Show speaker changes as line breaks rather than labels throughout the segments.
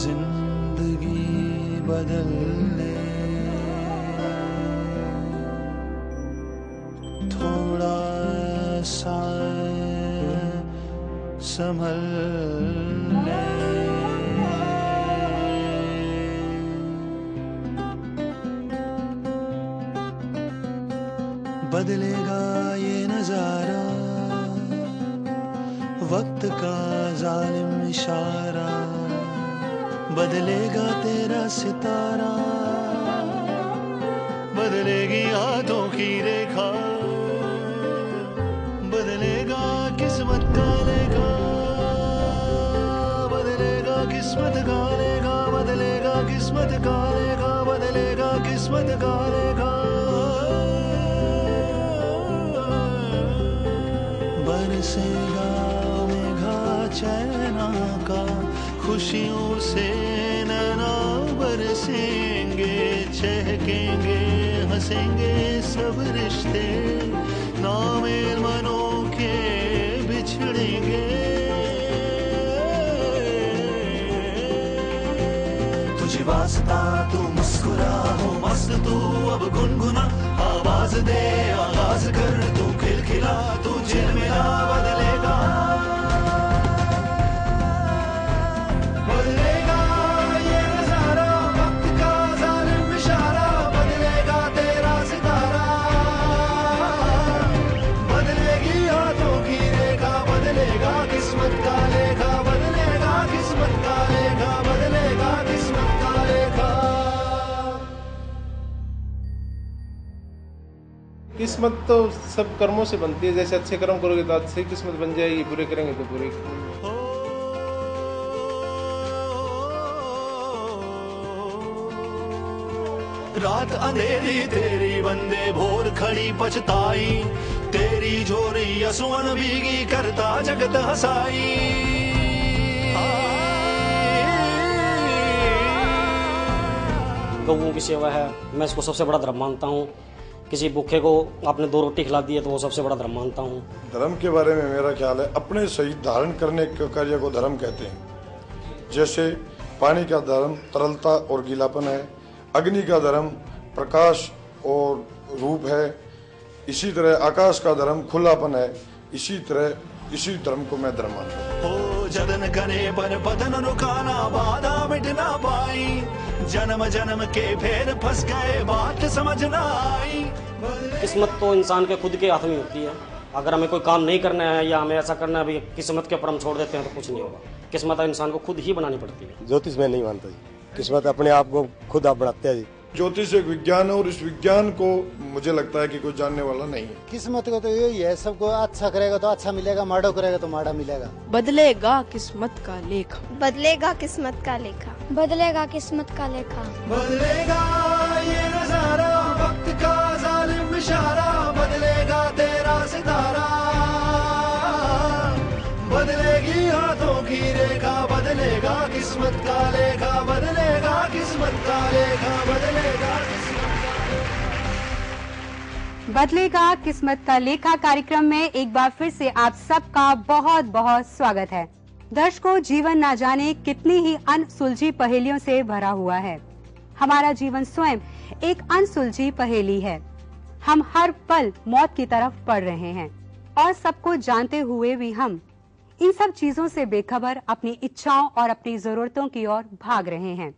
जिंदगी बदल ले, थोड़ा सा संभल ले। बदलेगा ये नजारा, वक्त का जालिम इशारा, बदलेगा तेरा सितारा, बदलेगी हाथों की रेखा, बदलेगा किस्मत का लेखा, बदलेगा किस्मत का लेखा, बदलेगा किस्मत का लेखा, बदलेगा किस्मत का लेखा। बरसेगा मेघा चैना का, खुशियों से नैना बरसेंगे, चहकेंगे हंसेंगे सब रिश्ते, नामेल मनों के बिछड़ेंगे। तुझे वास्ता तू मुस्कुरा हो मस्त, तू अब गुनगुना आवाज दे, आगाज कर तू खिलखिला, तू झिलमिला। बदलेगा बदलेगा ये नजारा, वक्त का जालिम इशारा, बदलेगा तेरा सितारा, बदलेगी हाथों की रेखा, बदलेगा किस्मत का लेखा, बदलेगा किस्मत का लेखा, बदलेगा किस्मत का लेखा।
किस्मत तो सब कर्मों से बनती है, जैसे अच्छे कर्म करोगे तो अच्छी किस्मत बन जाएगी, बुरे करेंगे तो बुरे।
रात अंधेरी तेरी बंदे भोर खड़ी पछताई, तेरी झोरी असुअन भीगी करता जगत हसाई।
गौओं की सेवा है, मैं इसको सबसे बड़ा धर्म मानता हूँ। किसी भूखे को आपने 2 रोटी खिला दी है तो वो सबसे बड़ा धर्म मानता हूँ।
धर्म के बारे में मेरा ख्याल है, अपने सही धारण करने के कार्य को धर्म कहते हैं। जैसे पानी का धर्म तरलता और गीलापन है, अग्नि का धर्म प्रकाश और रूप है, इसी तरह आकाश का धर्म खुलापन है। इसी तरह इसी धर्म को मैं धर्म मानता हूँ।
जतन करे पर बदन रुकाना, बाधा मिट ना पाई, जन्म जन्म के फेर फंस गए बात समझ ना आई।
किस्मत तो इंसान के खुद के हाथ में होती है। अगर हमें कोई काम नहीं करना है या हमें ऐसा करना है भी किस्मत के ऊपर हम छोड़ देते हैं तो कुछ नहीं होगा। किस्मत इंसान को खुद ही बनानी पड़ती है।
ज्योतिष में नहीं मानता जी, किस्मत अपने आप को खुद आप बनाते हैं जी।
ज्योतिष एक विज्ञान है और इस विज्ञान को मुझे लगता है कि कोई जानने वाला नहीं है।
किस्मत को तो यही है, सबको अच्छा करेगा तो अच्छा मिलेगा, माड़ा करेगा तो माड़ा मिलेगा।
बदलेगा किस्मत का लेखा,
बदलेगा किस्मत का लेखा,
बदलेगा किस्मत का लेखा।
बदलेगा ये नजारा, वक्त का जालिम इशारा, बदलेगा तेरा सितारा, बदलेगी हाथों की रेखा, बदलेगा किस्मत का लेखा, बदलेगा किस्मत का लेखा, बदलेगा किस्मत का लेखा।
बदलेगा किस्मत का लेखा कार्यक्रम में एक बार फिर से आप सबका बहुत बहुत स्वागत है। दर्शकों, जीवन ना जाने कितनी ही अनसुलझी पहेलियों से भरा हुआ है। हमारा जीवन स्वयं एक अनसुलझी पहेली है। हम हर पल मौत की तरफ बढ़ रहे हैं और सबको जानते हुए भी हम इन सब चीजों से बेखबर अपनी इच्छाओं और अपनी जरूरतों की ओर भाग रहे हैं,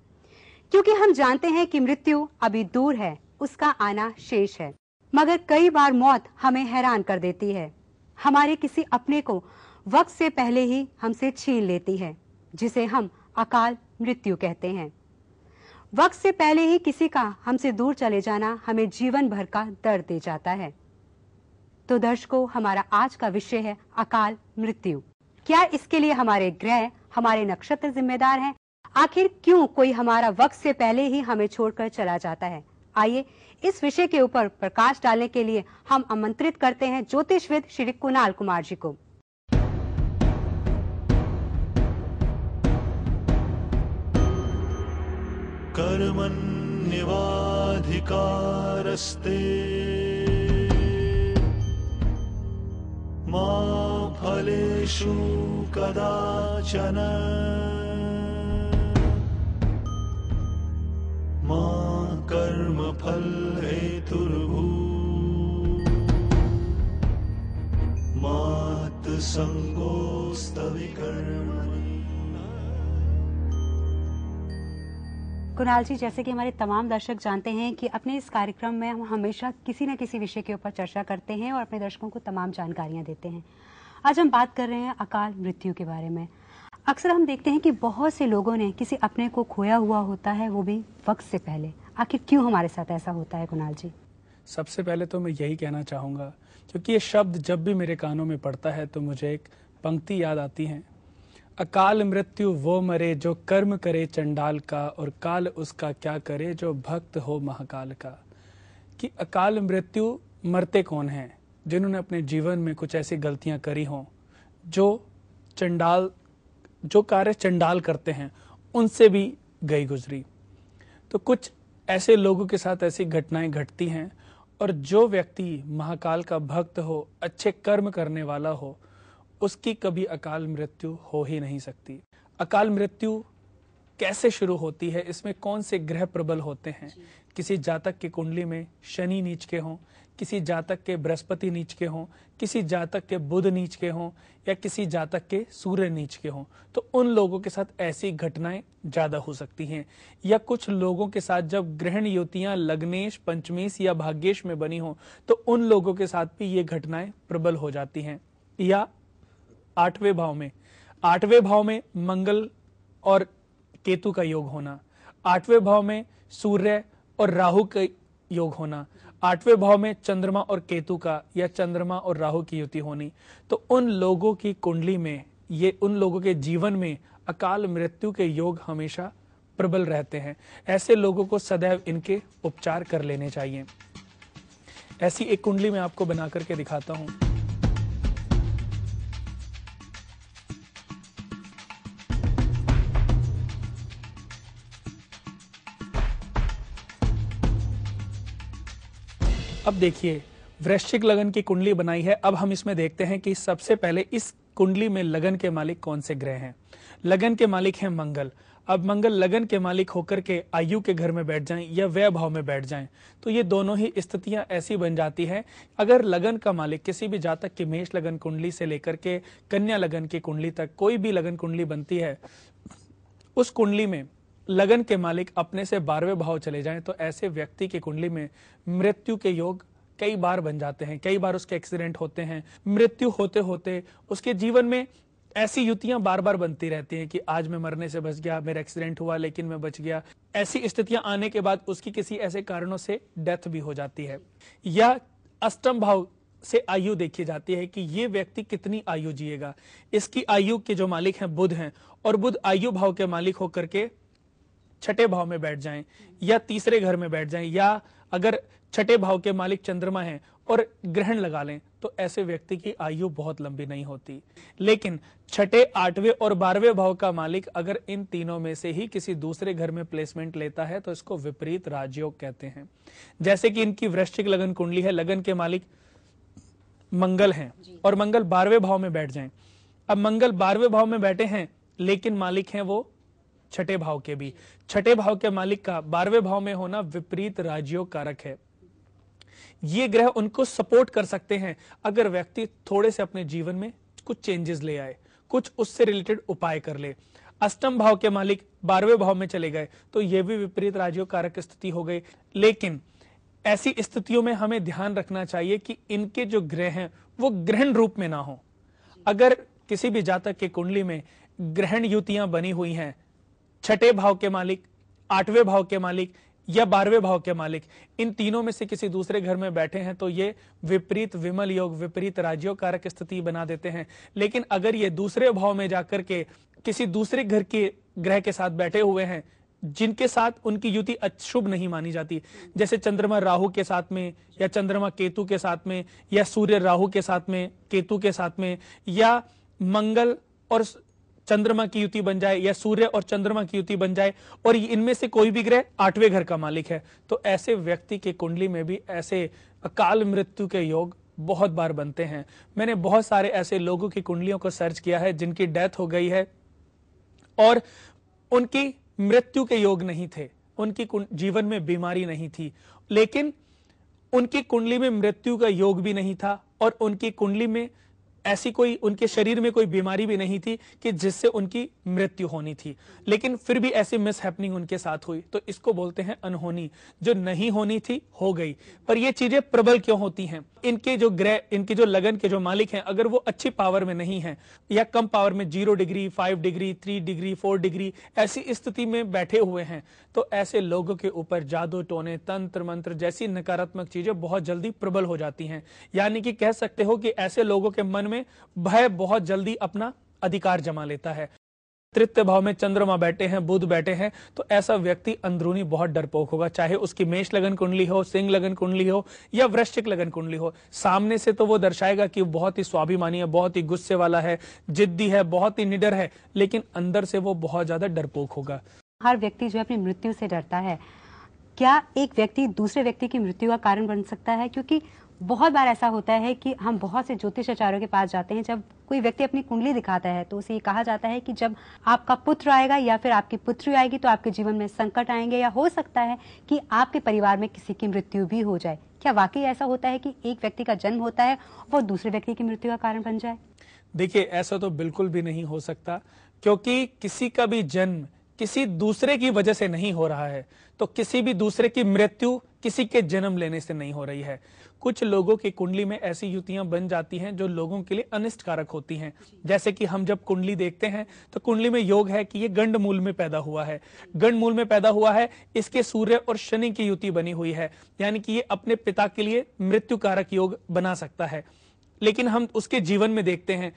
क्योंकि हम जानते हैं कि मृत्यु अभी दूर है, उसका आना शेष है। मगर कई बार मौत हमें हैरान कर देती है। हमारे किसी अपने को वक्त से पहले ही हमसे छीन लेती है, जिसे हम अकाल मृत्यु कहते हैं। वक्त से पहले ही किसी का हमसे दूर चले जाना हमें जीवन भर का दर्द दे जाता है। तो दर्शकों, हमारा आज का विषय है अकाल मृत्यु। क्या इसके लिए हमारे ग्रह, हमारे नक्षत्र जिम्मेदार हैं? आखिर क्यों कोई हमारा वक्त से पहले ही हमें छोड़कर चला जाता है? आइए इस विषय के ऊपर प्रकाश डालने के लिए हम आमंत्रित करते हैं ज्योतिषविद श्री कुणाल कुमार जी को।
कर्मन् मन्यवाधिकारस्ते मा फलेषु कदाचन मा कर्मफल हेतुर्भूः मात् संगोऽस्तविकर्मणि।
कुणाल जी, जैसे कि हमारे तमाम दर्शक जानते हैं कि अपने इस कार्यक्रम में हम हमेशा किसी न किसी विषय के ऊपर चर्चा करते हैं और अपने दर्शकों को तमाम जानकारियां देते हैं। आज हम बात कर रहे हैं अकाल मृत्यु के बारे में। अक्सर हम देखते हैं कि बहुत से लोगों ने किसी अपने को खोया हुआ होता है, वो भी वक्त से पहले। आखिर क्यों हमारे साथ ऐसा होता है कुणाल जी?
सबसे पहले तो मैं यही कहना चाहूँगा, क्योंकि ये शब्द जब भी मेरे कानों में पड़ता है तो मुझे एक पंक्ति याद आती है, अकाल मृत्यु वो मरे जो कर्म करे चंडाल का, और काल उसका क्या करे जो भक्त हो महाकाल का। कि अकाल मृत्यु मरते कौन हैं? जिन्होंने अपने जीवन में कुछ ऐसी गलतियां करी हों जो कार्य चंडाल करते हैं, उनसे भी गई गुजरी। तो कुछ ऐसे लोगों के साथ ऐसी घटनाएं घटती हैं, और जो व्यक्ति महाकाल का भक्त हो, अच्छे कर्म करने वाला हो, उसकी कभी अकाल मृत्यु हो ही नहीं सकती। अकाल मृत्यु कैसे शुरू होती है? इसमें कौन से ग्रह प्रबल होते हैं? किसी जातक की कुंडली में शनि नीच के हों, किसी जातक के बृहस्पति नीच के हों, किसी जातक के बुध नीच के हों, या किसी जातक के सूर्य नीच के हों, तो उन लोगों के साथ ऐसी घटनाएं ज्यादा हो सकती हैं। या कुछ लोगों के साथ जब ग्रहण युतियां लग्नेश, पंचमेश या भाग्येश में बनी हों, तो उन लोगों के साथ भी ये घटनाएं प्रबल हो जाती हैं। या आठवें भाव में मंगल और केतु का योग होना, आठवें भाव में सूर्य और राहु का योग होना, आठवें भाव में चंद्रमा और केतु का या चंद्रमा और राहु की युति होनी, तो उन लोगों की कुंडली में, ये उन लोगों के जीवन में अकाल मृत्यु के योग हमेशा प्रबल रहते हैं। ऐसे लोगों को सदैव इनके उपचार कर लेने चाहिए। ऐसी एक कुंडली मैं आपको बना करके दिखाता हूं। अब देखिए, वृश्चिक लगन की कुंडली बनाई है। अब हम इसमें देखते हैं कि सबसे पहले इस कुंडली में लगन के मालिक कौन से ग्रह हैं। लगन के मालिक हैं मंगल। अब मंगल लगन के मालिक होकर के आयु के घर में बैठ जाएं या व्यय भाव में बैठ जाएं, तो ये दोनों ही स्थितियां ऐसी बन जाती हैं। अगर लगन का मालिक किसी भी जातक की मेष लगन कुंडली से लेकर के कन्या लगन की कुंडली तक कोई भी लगन कुंडली बनती है, उस कुंडली में लगन के मालिक अपने से 12वें भाव चले जाएं, तो ऐसे व्यक्ति की कुंडली में मृत्यु के योग कई बार बन जाते हैं। कई बार उसके एक्सीडेंट होते हैं। मृत्यु होते होते उसके जीवन में ऐसी युतियां बार बार बनती रहती हैं कि आज मैं मरने से बच गया, मेरा एक्सीडेंट हुआ लेकिन मैं बच गया। ऐसी स्थितियां आने के बाद उसकी किसी ऐसे कारणों से डेथ भी हो जाती है। या अष्टम भाव से आयु देखी जाती है कि ये व्यक्ति कितनी आयु जिएगा। इसकी आयु के जो मालिक हैं बुध हैं, और बुध आयु भाव के मालिक होकर के छठे भाव में बैठ जाएं या तीसरे घर में बैठ जाएं, या अगर छठे भाव के मालिक चंद्रमा हैं और ग्रहण लगा लें, तो ऐसे व्यक्ति की आयु बहुत लंबी नहीं होती। लेकिन छठे, 8वें और 12वें भाव का मालिक अगर इन तीनों में से ही किसी दूसरे घर में प्लेसमेंट लेता है, तो इसको विपरीत राजयोग कहते हैं। जैसे कि इनकी वृश्चिक लगन कुंडली है, लगन के मालिक मंगल हैं और मंगल 12वें भाव में बैठ जाएं। अब मंगल 12वें भाव में बैठे हैं, लेकिन मालिक हैं वो छठे भाव के भी। छठे भाव के मालिक का 12वें भाव में होना विपरीत राजयोग कारक है। ये ग्रह उनको सपोर्ट कर सकते हैं अगर व्यक्ति थोड़े से अपने जीवन में कुछ चेंजेस ले आए, कुछ उससे रिलेटेड उपाय कर ले। अष्टम भाव के मालिक 12वें भाव में चले गए, तो यह भी विपरीत राजयोग कारक स्थिति हो गई। लेकिन ऐसी स्थितियों में हमें ध्यान रखना चाहिए कि इनके जो ग्रह हैं वो ग्रहण रूप में ना हो। अगर किसी भी जातक के कुंडली में ग्रहण युतियां बनी हुई हैं, छठे भाव के मालिक, 8वें भाव के मालिक या 12वें भाव के मालिक, इन तीनों में से किसी दूसरे घर में बैठे हैं, तो ये विपरीत विमल योग, विपरीत राजयोग कारक स्थिति बना देते हैं। लेकिन अगर ये दूसरे भाव में जाकर के किसी दूसरे घर के ग्रह के साथ बैठे हुए हैं, जिनके साथ उनकी युति अशुभ नहीं मानी जाती, जैसे चंद्रमा राहु के साथ में, या चंद्रमा केतु के साथ में, या सूर्य राहु के साथ में, केतु के साथ में, या मंगल और चंद्रमा की युति बन जाए या सूर्य और चंद्रमा की युति बन जाए और इनमें से कोई भी ग्रह 8वें घर का मालिक है, तो ऐसे व्यक्ति की कुंडली में भी ऐसे अकाल मृत्यु के योग बहुत बार बनते हैं। मैंने बहुत सारे ऐसे लोगों की कुंडलियों को सर्च किया है जिनकी डेथ हो गई है और उनकी मृत्यु के योग नहीं थे, उनकी जीवन में बीमारी नहीं थी, लेकिन उनकी कुंडली में मृत्यु का योग भी नहीं था और उनकी कुंडली में ऐसी कोई, उनके शरीर में कोई बीमारी भी नहीं थी कि जिससे उनकी मृत्यु होनी थी, लेकिन फिर भी ऐसी मिसहैपनिंग उनके साथ हुई। तो इसको बोलते हैं अनहोनी। जो नहीं होनी थी हो गई। पर ये चीजें प्रबल क्यों होती हैं? इनके जो ग्रह, इनके जो लगन के जो मालिक हैं, अगर वो अच्छी पावर में नहीं है या कम पावर में 0 डिग्री, 5 डिग्री, 3 डिग्री, 4 डिग्री ऐसी स्थिति में बैठे हुए हैं, तो ऐसे लोगों के ऊपर जादू टोने, तंत्र मंत्र जैसी नकारात्मक चीजें बहुत जल्दी प्रबल हो जाती हैं। यानी कि कह सकते हो कि ऐसे लोगों के मन में भय बहुत जल्दी अपना अधिकार जमा लेता है। तृतीय भाव में चंद्रमा बैठे हैं, बुध बैठे हैं, तो ऐसा व्यक्ति अंदरूनी बहुत डरपोक होगा, चाहे उसकी मेष लगन कुंडली हो, सिंह लगन कुंडली हो या वृश्चिक लगन कुंडली हो। सामने से तो वो दर्शाएगा कि वो बहुत ही स्वाभिमानी है, बहुत ही गुस्से वाला है, जिद्दी है, बहुत ही निडर है, लेकिन अंदर से वो बहुत ज्यादा डरपोक होगा।
हर व्यक्ति जो है अपनी मृत्यु से डरता है। क्या एक व्यक्ति दूसरे व्यक्ति की मृत्यु का कारण बन सकता है? क्योंकि बहुत बार ऐसा होता है कि हम बहुत से ज्योतिषाचार्यों के पास जाते हैं, जब कोई व्यक्ति अपनी कुंडली दिखाता है तो उसे ये कहा जाता है कि जब आपका पुत्र आएगा या फिर आपकी पुत्री आएगी तो आपके जीवन में संकट आएंगे या हो सकता है कि आपके परिवार में किसी की मृत्यु भी हो जाए। क्या वाकई ऐसा होता है कि एक व्यक्ति का जन्म होता है वो दूसरे व्यक्ति की मृत्यु का कारण बन जाए?
देखिए, ऐसा तो बिल्कुल भी नहीं हो सकता, क्योंकि किसी का भी जन्म किसी दूसरे की वजह से नहीं हो रहा है, तो किसी भी दूसरे की मृत्यु किसी के जन्म लेने से नहीं हो रही है। कुछ लोगों की कुंडली में ऐसी युतियां बन जाती हैं जो लोगों के लिए अनिष्टकारक होती हैं। जैसे कि हम जब कुंडली देखते हैं तो कुंडली में योग है कि ये गंड मूल में पैदा हुआ है, गंड मूल में पैदा हुआ है, इसके सूर्य और शनि की युति बनी हुई है, यानी कि ये अपने पिता के लिए मृत्युकारक योग बना सकता है। लेकिन हम उसके जीवन में देखते हैं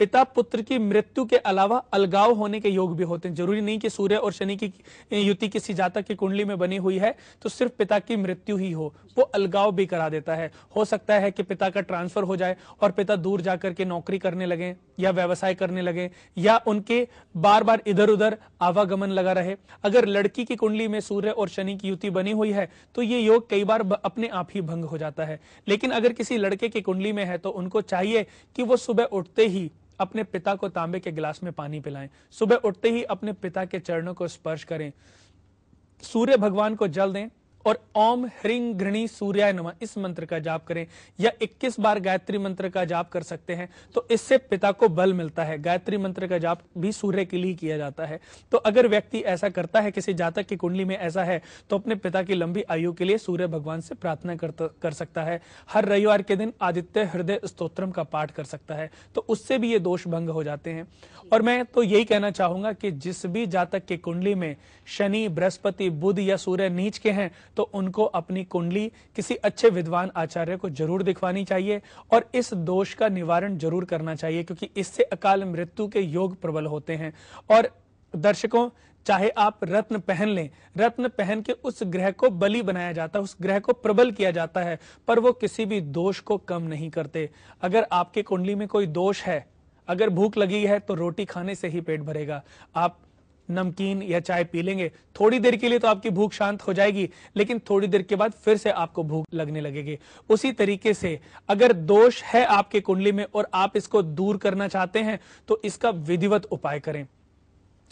पिता पुत्र की मृत्यु के अलावा अलगाव होने के योग भी होते हैं। जरूरी नहीं कि सूर्य और शनि की युति किसी जातक की कुंडली में बनी हुई है तो सिर्फ पिता की मृत्यु ही हो, वो अलगाव भी करा देता है। हो सकता है कि पिता का ट्रांसफर हो जाए और पिता दूर जाकर के नौकरी करने लगे या व्यवसाय करने लगे या उनके बार बार इधर उधर आवागमन लगा रहे। अगर लड़की की कुंडली में सूर्य और शनि की युति बनी हुई है तो ये योग कई बार अपने आप ही भंग हो जाता है। लेकिन अगर किसी लड़के की कुंडली में है तो उनको चाहिए कि वो सुबह उठते ही अपने पिता को तांबे के गिलास में पानी पिलाएं, सुबह उठते ही अपने पिता के चरणों को स्पर्श करें, सूर्य भगवान को जल दें और ओम ह्रीं घृणी सूर्याय नमः इस मंत्र का जाप करें या 21 बार गायत्री मंत्र का जाप कर सकते हैं, तो इससे पिता को बल मिलता है। गायत्री मंत्र का जाप भी सूर्य के लिए किया जाता है। तो अगर व्यक्ति ऐसा करता है, किसी जातक की कुंडली में ऐसा है, तो अपने पिता की लंबी आयु के लिए सूर्य भगवान से प्रार्थना कर सकता है। हर रविवार के दिन आदित्य हृदय स्तोत्रम का पाठ कर सकता है, तो उससे भी ये दोष भंग हो जाते हैं। और मैं तो यही कहना चाहूंगा कि जिस भी जातक की कुंडली में शनि, बृहस्पति, बुध या सूर्य नीच के हैं तो उनको अपनी कुंडली किसी अच्छे विद्वान आचार्य को जरूर दिखवानी चाहिए और इस दोष का निवारण जरूर करना चाहिए, क्योंकि इससे अकाल मृत्यु के योग प्रबल होते हैं। और दर्शकों, चाहे आप रत्न पहन लें, रत्न पहन के उस ग्रह को बलि बनाया जाता है, उस ग्रह को प्रबल किया जाता है, पर वो किसी भी दोष को कम नहीं करते। अगर आपके कुंडली में कोई दोष है, अगर भूख लगी है तो रोटी खाने से ही पेट भरेगा। आप नमकीन या चाय पी लेंगे, थोड़ी देर के लिए तो आपकी भूख शांत हो जाएगी, लेकिन थोड़ी देर के बाद फिर से आपको भूख लगने लगेगी। उसी तरीके से अगर दोष है आपके कुंडली में और आप इसको दूर करना चाहते हैं तो इसका विधिवत उपाय करें।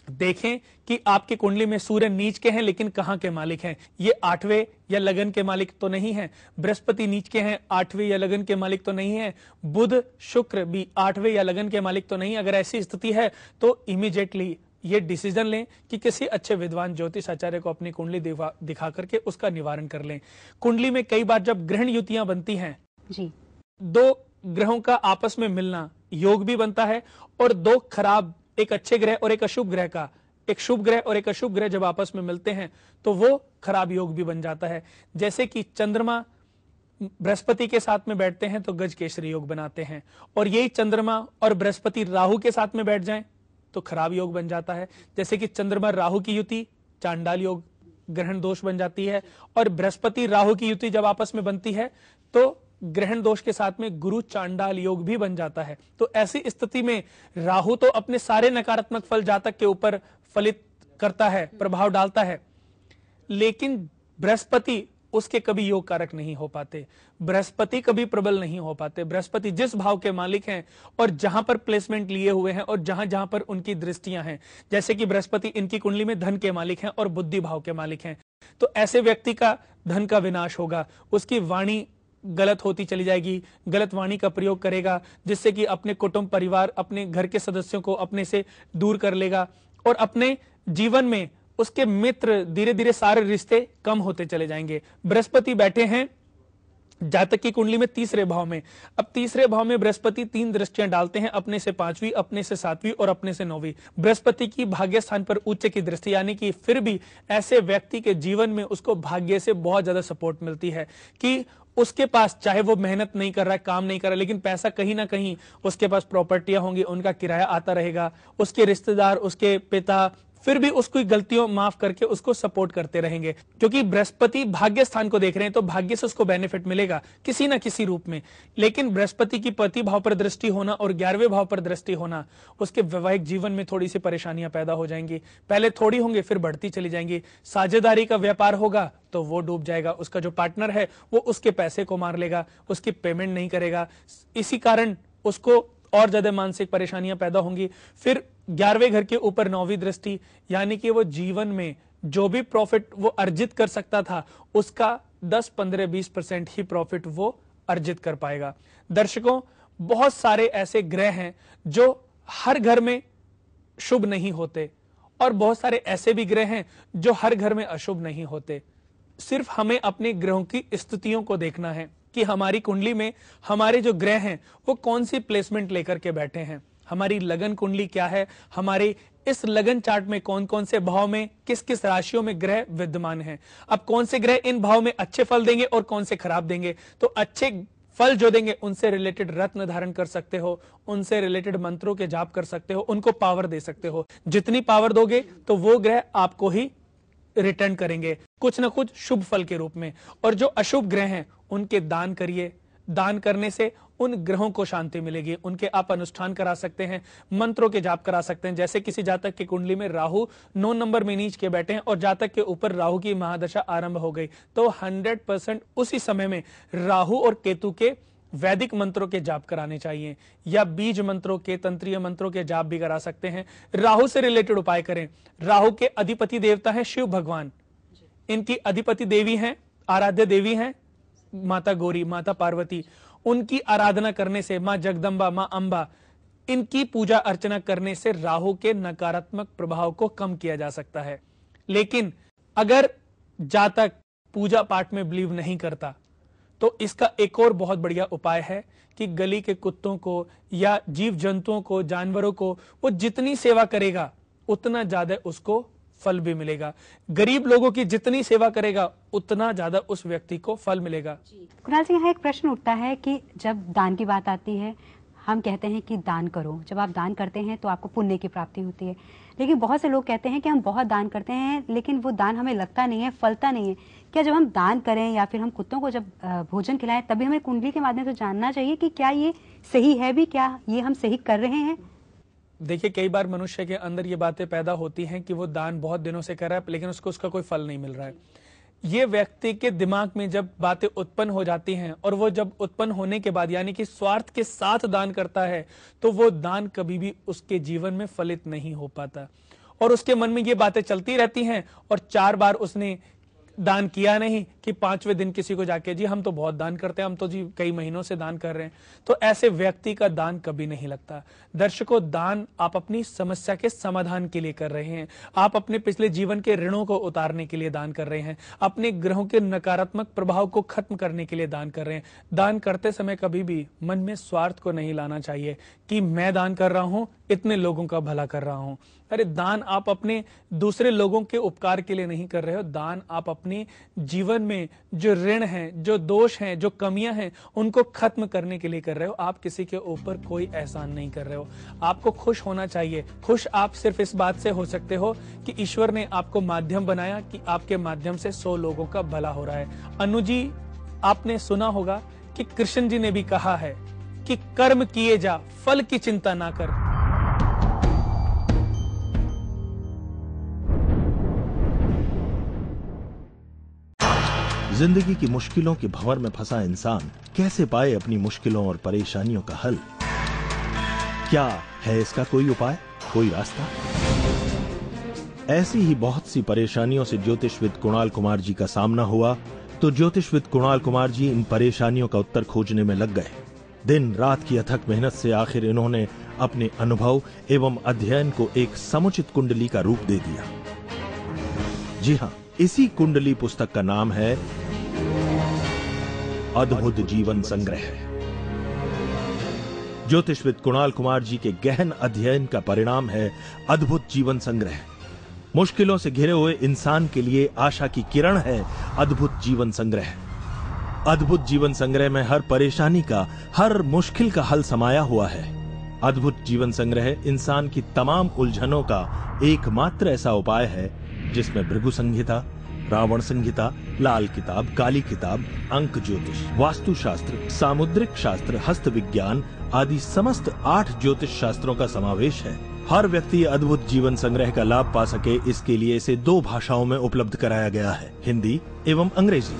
देखें कि आपकी कुंडली में सूर्य नीच के हैं, लेकिन कहां के मालिक हैं? ये 8वें या लगन के मालिक तो नहीं है। बृहस्पति नीच के हैं, 8वें या लगन के मालिक तो नहीं है। बुध शुक्र भी 8वें या लगन के मालिक तो नहीं। अगर ऐसी स्थिति है तो इमीडिएटली ये डिसीजन लें कि किसी अच्छे विद्वान ज्योतिष आचार्य को अपनी कुंडली दिखा करके उसका निवारण कर लें। कुंडली में कई बार जब ग्रहण युतियां बनती हैं
जी,
2 ग्रहों का आपस में मिलना योग भी बनता है, और 2 खराब, एक अच्छे ग्रह और एक अशुभ ग्रह का, एक शुभ ग्रह और एक अशुभ ग्रह जब आपस में मिलते हैं तो वो खराब योग भी बन जाता है। जैसे कि चंद्रमा बृहस्पति के साथ में बैठते हैं तो गज केसरी योग बनाते हैं, और यही चंद्रमा और बृहस्पति राहु के साथ में बैठ जाएं तो खराब योग बन जाता है। जैसे कि चंद्रमा राहु की युति चांडाल योग, ग्रहण दोष बन जाती है, और बृहस्पति राहु की युति जब आपस में बनती है तो ग्रहण दोष के साथ में गुरु चांडाल योग भी बन जाता है। तो ऐसी स्थिति में राहु तो अपने सारे नकारात्मक फल जातक के ऊपर फलित करता है, प्रभाव डालता है, लेकिन बृहस्पति उसके कभी योग कारक नहीं हो पाते, बृहस्पति कभी प्रबल नहीं हो पाते। बृहस्पति जिस भाव के मालिक हैं और जहां पर प्लेसमेंट लिए हुए हैं और जहां जहां पर उनकी दृष्टियां हैं, जैसे कि बृहस्पति इनकी कुंडली में धन के मालिक हैं और बुद्धि भाव के मालिक हैं, तो ऐसे व्यक्ति का धन का विनाश होगा, उसकी वाणी गलत होती चली जाएगी, गलत वाणी का प्रयोग करेगा, जिससे कि अपने कुटुंब परिवार, अपने घर के सदस्यों को अपने से दूर कर लेगा और अपने जीवन में उसके मित्र, धीरे धीरे सारे रिश्ते कम होते चले जाएंगे। बृहस्पति बैठे हैं जातक की कुंडली में तीसरे भाव में। अब तीसरे भाव में बृहस्पति 3 दृष्टियां डालते हैं, अपने से 5वीं, अपने से 7वीं और अपने से 9वीं। बृहस्पति की भाग्य स्थान पर उच्च की दृष्टि, यानी कि फिर भी ऐसे व्यक्ति के जीवन में उसको भाग्य से बहुत ज्यादा सपोर्ट मिलती है कि उसके पास, चाहे वो मेहनत नहीं कर रहा है, काम नहीं कर रहा है, लेकिन पैसा कहीं ना कहीं उसके पास प्रॉपर्टियां होंगी, उनका किराया आता रहेगा, उसके रिश्तेदार, उसके पिता फिर भी उसकी गलतियों माफ करके उसको सपोर्ट करते रहेंगे, क्योंकि बृहस्पति भाग्य स्थान को देख रहे हैं तो भाग्य से उसको बेनिफिट मिलेगा किसी ना किसी रूप में। लेकिन बृहस्पति की पति भाव पर दृष्टि होना और 11वें भाव पर दृष्टि होना, उसके वैवाहिक जीवन में थोड़ी सी परेशानियां पैदा हो जाएंगी। पहले थोड़ी होंगी, फिर बढ़ती चली जाएंगी। साझेदारी का व्यापार होगा तो वो डूब जाएगा, उसका जो पार्टनर है वो उसके पैसे को मार लेगा, उसकी पेमेंट नहीं करेगा, इसी कारण उसको और ज्यादा मानसिक परेशानियां पैदा होंगी। फिर 11वें घर के ऊपर 9वीं दृष्टि, यानी कि वो जीवन में जो भी प्रॉफिट वो अर्जित कर सकता था उसका 10, 15, 20% ही प्रॉफिट वो अर्जित कर पाएगा। दर्शकों, बहुत सारे ऐसे ग्रह हैं जो हर घर में शुभ नहीं होते और बहुत सारे ऐसे भी ग्रह हैं जो हर घर में अशुभ नहीं होते। सिर्फ हमें अपने ग्रहों की स्थितियों को देखना है कि हमारी कुंडली में हमारे जो ग्रह हैं वो कौन सी प्लेसमेंट लेकर के बैठे हैं, हमारी लगन कुंडली क्या है, हमारे इस लगन चार्ट में कौन कौन से भाव में किस किस राशियों में ग्रह विद्यमान हैं। अब कौन से ग्रह इन भाव में अच्छे फल देंगे और कौन से खराब देंगे, तो अच्छे फल जो देंगे उनसे रिलेटेड रत्न धारण कर सकते हो, उनसे रिलेटेड मंत्रों के जाप कर सकते हो, उनको पावर दे सकते हो। जितनी पावर दोगे तो वो ग्रह आपको ही रिटर्न करेंगे कुछ ना कुछ शुभ फल के रूप में। और जो अशुभ ग्रह हैं उनके दान करिए, दान करने से उन ग्रहों को शांति मिलेगी, उनके आप अनुष्ठान करा सकते हैं, मंत्रों के जाप करा सकते हैं। जैसे किसी जातक की कुंडली में राहु 9 नंबर में नीच के बैठे हैं और जातक के ऊपर राहु की महादशा आरंभ हो गई, तो 100% उसी समय में राहु और केतु के वैदिक मंत्रों के जाप कराने चाहिए, या बीज मंत्रों के, तंत्रीय मंत्रों के जाप भी करा सकते हैं। राहु से रिलेटेड उपाय करें। राहु के अधिपति देवता हैं शिव भगवान, इनकी अधिपति देवी हैं, आराध्य देवी हैं माता गौरी, माता पार्वती। उनकी आराधना करने से, मां जगदम्बा, मां अंबा, इनकी पूजा अर्चना करने से राहु के नकारात्मक प्रभाव को कम किया जा सकता है। लेकिन अगर जातक पूजा पाठ में बिलीव नहीं करता तो इसका एक और बहुत बढ़िया उपाय है कि गली के कुत्तों को या जीव जंतुओं को, जानवरों को वो जितनी सेवा करेगा उतना ज्यादा उसको फल भी मिलेगा। गरीब लोगों की जितनी सेवा करेगा उतना ज्यादा उस व्यक्ति को फल मिलेगा।
कुणाल सिंह, यहाँ एक प्रश्न उठता है कि जब दान की बात आती है, हम कहते हैं कि दान करो, जब आप दान करते हैं तो आपको पुण्य की प्राप्ति होती है, लेकिन बहुत से लोग कहते हैं कि हम बहुत दान करते हैं लेकिन वो दान हमें लगता नहीं है, फलता नहीं है। क्या जब हम दान करें या फिर हम कुत्तों को जब भोजन खिलाएं तभी हमें कुंडली के माध्यम से जानना चाहिए कि क्या ये सही है भी, क्या ये हम सही कर रहे हैं?
देखिए, कई बार मनुष्य के अंदर ये बातें पैदा होती हैं कि वो दान बहुत दिनों से कर रहा है लेकिन उसको उसका कोई फल नहीं मिल रहा है। ये व्यक्ति के दिमाग में जब बातें उत्पन्न हो जाती हैं और वो जब उत्पन्न होने के बाद यानी कि स्वार्थ के साथ दान करता है तो वो दान कभी भी उसके जीवन में फलित नहीं हो पाता और उसके मन में ये बातें चलती रहती हैं और 4 बार उसने दान किया नहीं कि 5वें दिन किसी को जाके, जी हम तो बहुत दान करते हैं, हम तो जी कई महीनों से दान कर रहे हैं, तो ऐसे व्यक्ति का दान कभी नहीं लगता। दर्शकों, दान आप अपनी समस्या के समाधान के लिए कर रहे हैं, आप अपने पिछले जीवन के ऋणों को उतारने के लिए दान कर रहे हैं, अपने ग्रहों के नकारात्मक प्रभाव को खत्म करने के लिए दान कर रहे हैं। दान करते समय कभी भी मन में स्वार्थ को नहीं लाना चाहिए कि मैं दान कर रहा हूं, इतने लोगों का भला कर रहा हूं। अरे दान आप अपने दूसरे लोगों के उपकार के लिए नहीं कर रहे हो, दान आप अपने जीवन में जो ऋण हैं, जो दोष हैं, जो कमियां हैं, उनको खत्म करने के लिए कर रहे हो। आप किसी के ऊपर कोई एहसान नहीं कर रहे हो। आपको खुश होना चाहिए। खुश आप सिर्फ इस बात से हो सकते हो कि ईश्वर ने आपको माध्यम बनाया कि आपके माध्यम से 100 लोगों का भला हो रहा है। अनु जी, आपने सुना होगा कि कृष्ण जी ने भी कहा है कि कर्म किए जा, फल की चिंता ना कर।
जिंदगी की मुश्किलों के भंवर में फंसा इंसान कैसे पाए अपनी मुश्किलों और परेशानियों का हल? क्या है इसका कोई उपाय, कोई रास्ता? ऐसी ही बहुत सी परेशानियों से ज्योतिषविद कुणाल कुमार जी का सामना हुआ तो ज्योतिषविद कुणाल कुमार जी इन परेशानियों का उत्तर खोजने में लग गए। दिन रात की अथक मेहनत से आखिर इन्होंने अपने अनुभव एवं अध्ययन को एक समुचित कुंडली का रूप दे दिया। जी हां, इसी कुंडली पुस्तक का नाम है अद्भुत जीवन संग्रह। ज्योतिषविद कुणाल कुमार जी के गहन अध्ययन का परिणाम है अद्भुत जीवन संग्रह। मुश्किलों से घिरे हुए इंसान के लिए आशा की किरण है अद्भुत जीवन संग्रह। अद्भुत जीवन संग्रह में हर परेशानी का, हर मुश्किल का हल समाया हुआ है। अद्भुत जीवन संग्रह इंसान की तमाम उलझनों का एकमात्र ऐसा उपाय है जिसमें भृगु संहिता, रावण संहिता, लाल किताब, काली किताब, अंक ज्योतिष, वास्तु शास्त्र, सामुद्रिक शास्त्र, हस्त विज्ञान आदि समस्त 8 ज्योतिष शास्त्रों का समावेश है। हर व्यक्ति अद्भुत जीवन संग्रह का लाभ पा सके, इसके लिए इसे 2 भाषाओं में उपलब्ध कराया गया है, हिंदी एवं अंग्रेजी।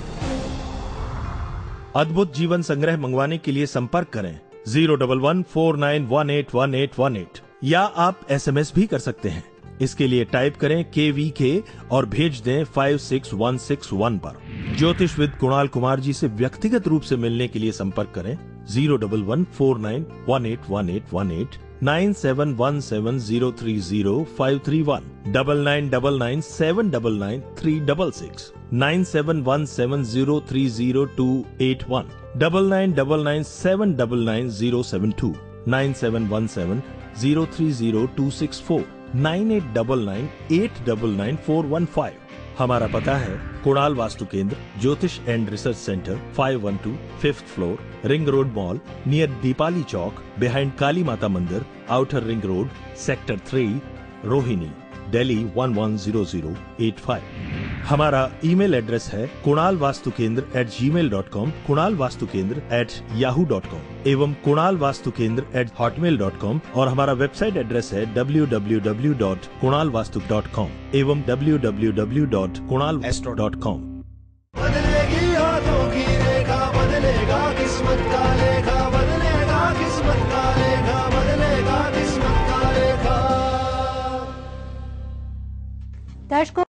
अद्भुत जीवन संग्रह मंगवाने के लिए संपर्क करें 01149181818 या आप SMS भी कर सकते हैं। इसके लिए टाइप करें KVK और भेज दें 56161 पर। ज्योतिषविद कुणाल कुमार जी से व्यक्तिगत रूप से मिलने के लिए संपर्क करें 01149181818 9717030531 9999799936 9717030281 9999799972 9717030264 9899899415। हमारा पता है Kunal Vastu Kendra, Jyotish and research centre, 512 5th floor, ring road mall, near Deepali Chowk, behind Kali Mata Mandir, outer ring road, sector 3, Rohini, Delhi 110085। हमारा ईमेल एड्रेस है kunalvastukedra@gmail.com, kunalvastukedra@yahoo.com एवं kunalvastukedra@hotmail.com और हमारा वेबसाइट एड्रेस है www.kunalvastu.com एवं www.kunalastro.com।
बदलेगी हाथों की रेखा, बदलेगा किस्मत का लेखा, बदलेगा किस्मत का लेखा, बदलेगा किस्मत का लेखा।
दर्शकों